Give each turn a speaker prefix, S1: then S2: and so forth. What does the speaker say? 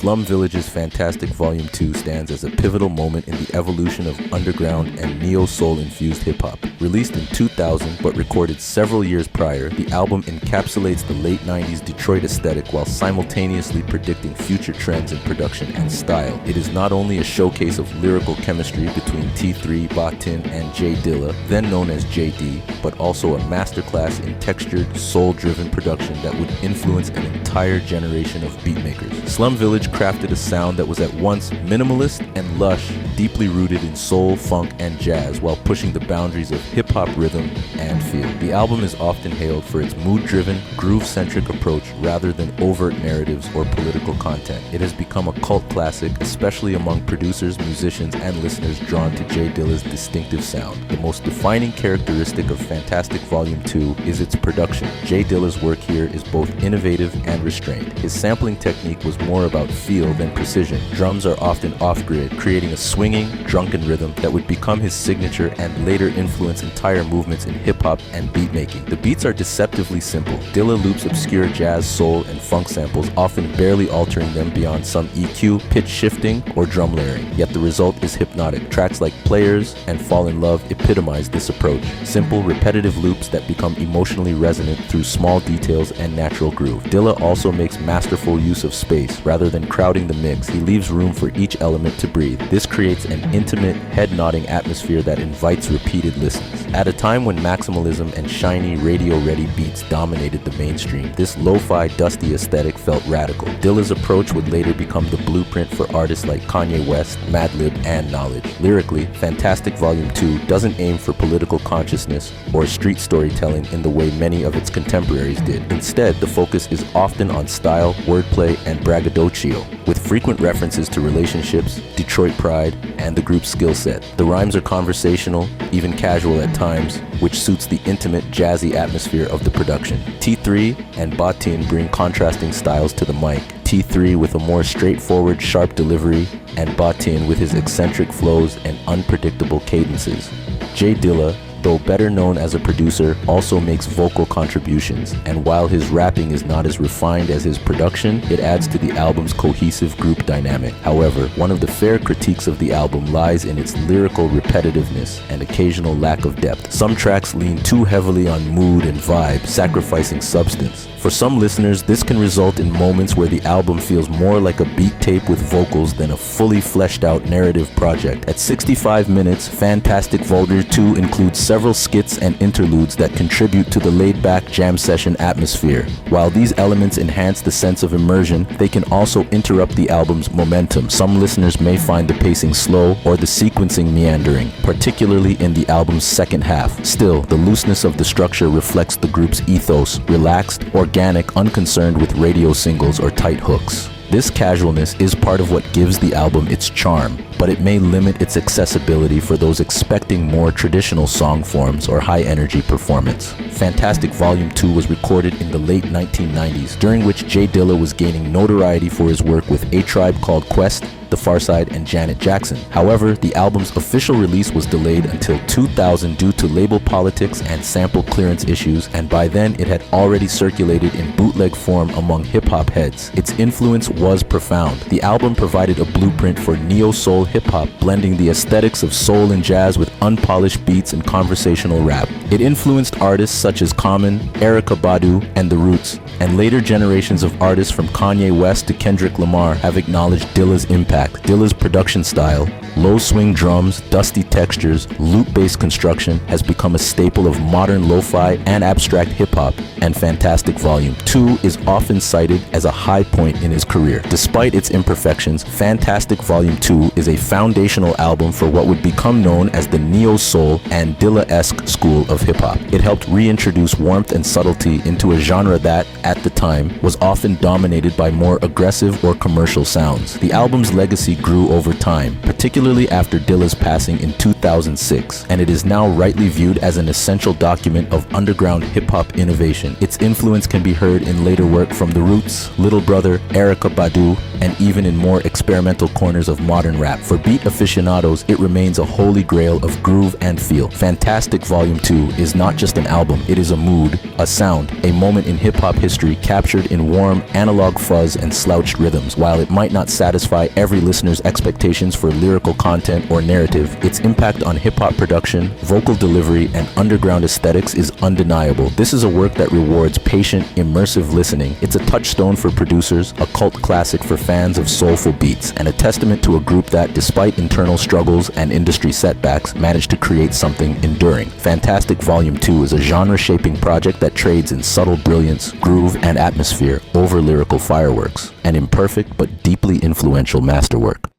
S1: Slum Village's Fantastic Volume 2 stands as a pivotal moment in the evolution of underground and neo-soul infused hip-hop. Released in 2000 but recorded several years prior, the album encapsulates the late 90s Detroit aesthetic while simultaneously predicting future trends in production and style. It is not only a showcase of lyrical chemistry between T3, Batin, and J Dilla, then known as JD, but also a masterclass in textured, soul-driven production that would influence an entire generation of beatmakers. Slum Village crafted a sound that was at once minimalist and lush, deeply rooted in soul, funk, and jazz, while pushing the boundaries of hip-hop rhythm and feel. The album is often hailed for its mood-driven, groove-centric approach rather than overt narratives or political content. It has become a cult classic, especially among producers, musicians, and listeners drawn to J Dilla's distinctive sound. The most defining characteristic of Fantastic Volume 2 is its production. J Dilla's work here is both innovative and restrained. His sampling technique was more about feel than precision. Drums are often off-grid, creating a swinging, drunken rhythm that would become his signature and later influence entire movements in hip-hop and beat-making. The beats are deceptively simple. Dilla loops obscure jazz, soul, and funk samples, often barely altering them beyond some EQ, pitch shifting, or drum layering. Yet the result is hypnotic. Tracks like Players and Fall in Love epitomize this approach. Simple, repetitive loops that become emotionally resonant through small details and natural groove. Dilla also makes masterful use of space. Rather than crowding the mix, he leaves room for each element to breathe. This creates an intimate, head-nodding atmosphere that invites repeated listens. At a time when maximalism and shiny, radio-ready beats dominated the mainstream, this lo-fi, dusty aesthetic felt radical. Dilla's approach would later become the blueprint for artists like Kanye West, Madlib, and Knowledge. Lyrically, Fantastic Volume 2 doesn't aim for political consciousness or street storytelling in the way many of its contemporaries did. Instead, the focus is often on style, wordplay, and braggadocio, with frequent references to relationships, Detroit pride, and the group's skill set. The rhymes are conversational, even casual at times, which suits the intimate, jazzy atmosphere of the production. T3 and Batin bring contrasting styles to the mic. T3 with a more straightforward, sharp delivery, and Batin with his eccentric flows and unpredictable cadences. J Dilla, though better known as a producer, also makes vocal contributions, and while his rapping is not as refined as his production, it adds to the album's cohesive group dynamic. However, one of the fair critiques of the album lies in its lyrical repetitiveness and occasional lack of depth. Some tracks lean too heavily on mood and vibe, sacrificing substance. For some listeners, this can result in moments where the album feels more like a beat tape with vocals than a fully fleshed out narrative project. At 65 minutes, Fantastic Volume 2 includes several skits and interludes that contribute to the laid-back jam session atmosphere. While these elements enhance the sense of immersion, they can also interrupt the album's momentum. Some listeners may find the pacing slow or the sequencing meandering, particularly in the album's second half. Still, the looseness of the structure reflects the group's ethos, relaxed, organic, unconcerned with radio singles or tight hooks. This casualness is part of what gives the album its charm, but it may limit its accessibility for those expecting more traditional song forms or high-energy performance. Fantastic Volume 2 was recorded in the late 1990s, during which J Dilla was gaining notoriety for his work with A Tribe Called Quest, The Pharcyde, and Janet Jackson. However, the album's official release was delayed until 2000 due to label politics and sample clearance issues, and by then it had already circulated in bootleg form among hip-hop heads. Its influence was profound. The album provided a blueprint for neo-soul hip-hop, blending the aesthetics of soul and jazz with unpolished beats and conversational rap. It influenced artists such as Common, Erykah Badu, and The Roots, and later generations of artists from Kanye West to Kendrick Lamar have acknowledged Dilla's impact. Dilla's production style, low swing drums, dusty textures, loop-based construction has become a staple of modern lo-fi and abstract hip-hop, and Fantastic Volume 2 is often cited as a high point in his career. Despite its imperfections, Fantastic Volume 2 is a foundational album for what would become known as the neo-soul and Dilla-esque school of hip-hop. It helped reintroduce warmth and subtlety into a genre that, at the time, was often dominated by more aggressive or commercial sounds. The album's legacy grew over time, particularly after Dilla's passing in 2006, and it is now rightly viewed as an essential document of underground hip-hop innovation. Its influence can be heard in later work from The Roots, Little Brother, Erykah Badu, and even in more experimental corners of modern rap. For beat aficionados, it remains a holy grail of groove and feel. Fantastic Volume 2 is not just an album, it is a mood, a sound, a moment in hip-hop history captured in warm, analog fuzz and slouched rhythms. While it might not satisfy every listener's expectations for lyrical content or narrative, its impact on hip-hop production, vocal delivery, and underground aesthetics is undeniable. This is a work that rewards patient, immersive listening. It's a touchstone for producers, a cult classic for fans of soulful beats, and a testament to a group that, despite internal struggles and industry setbacks, managed to create something enduring. Fantastic Volume 2 is a genre-shaping project that trades in subtle brilliance, groove, and atmosphere over lyrical fireworks. An imperfect but deeply influential masterwork.